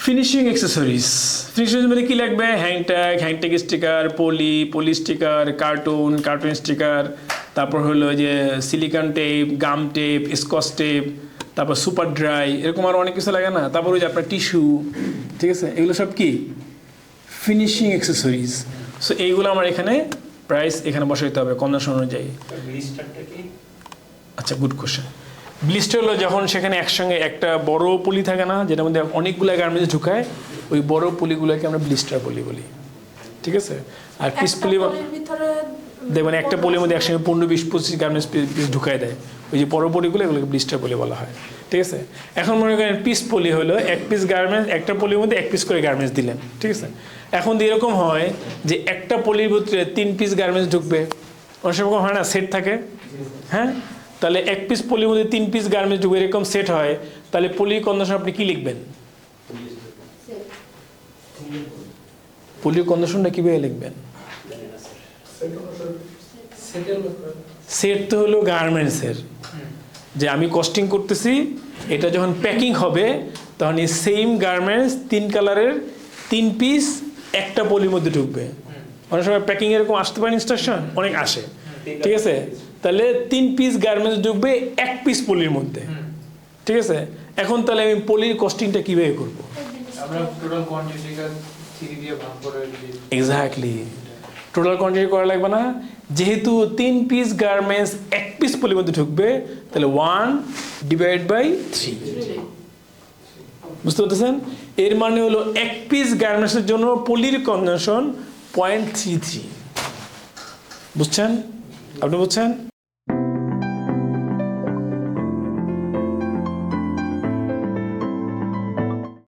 Finishing accessories মানে কি লাগবে? Hang tag sticker, poly sticker, carton sticker, তারপর হলো যে silicon tape, gum tape, scotch tape, তারপর সুপার ড্রাই, এরকম আরও অনেক কিছু লাগে না। তারপর ওই যে আপনার টিস্যু, ঠিক আছে, এগুলো সব কি ফিনিশিং অ্যাক্সেসরিজ। সো এইগুলো আমার এখানে প্রাইস এখানে বসাইতে হবে কন্ডিশন অনুযায়ী। আচ্ছা, গুড কোশ্চেন। ব্লিস্টার হলো যখন সেখানে একসঙ্গে একটা বড় পলি থাকে না, যেটার মধ্যে অনেকগুলো গার্মেন্টস ঢুকায়, ওই বড় পলিগুলোকে আমরা ব্লিস্টার পলি বলি, ঠিক আছে। আর পিস পলি দেখবেন একটা পলির মধ্যে একসঙ্গে 15-20-25 গার্মেন্টস পিস ঢুকাই দেয়, ওই যে বড় পলিগুলো, এগুলোকে ব্লিস্টার পলি বলা হয়, ঠিক আছে। এখন মনে করেন পিস পলি হলো এক পিস গার্মেন্টস, একটা পলির মধ্যে 1 পিস করে গার্মেন্টস দিলেন, ঠিক আছে। এখন এরকম হয় যে একটা পলির ভিতরে 3 পিস গার্মেন্টস ঢুকবে, অনেক সময় হয় না, সেট থাকে, হ্যাঁ। তাহলে 1 পিস পলির মধ্যে 3 পিস গার্মেন্টস ঢুকবে, এরকম সেট হয়, তাহলে পলি কন্ডিশন আপনি কি লিখবেন? পলির কন্ডিশনটা কিভাবে লিখবেন? সেট তো হলো গার্মেন্টসের, যে আমি কস্টিং করতেছি, এটা যখন প্যাকিং হবে তখন এই সেম গার্মেন্টস 3 কালারের 3 পিস একটা পলির মধ্যে ঢুকবে। অনেক সময় প্যাকিং এরকম আসতে পারে, ইনস্ট্রাকশন অনেক আসে, ঠিক আছে। তাহলে 3 পিস গার্মেন্টস ঢুকবে 1 পিস পলির মধ্যে, ঠিক আছে। এখন তাহলে আমি পলির কস্টিংটা কিভাবে করব? এক্স্যাক্টলি, টোটাল কোয়ান্টিটি করা লাগবে না, যেহেতু 3 পিস গার্মেন্টস 1 পিস পলির মধ্যে ঢুকবে, তাহলে 1/3। বুঝতে পারতেছেন? এর মানে হলো 1 পিস গার্মেন্টসের জন্য পলির কনজাম্পশন 0.33। বুঝছেন? আপনি বুঝছেন?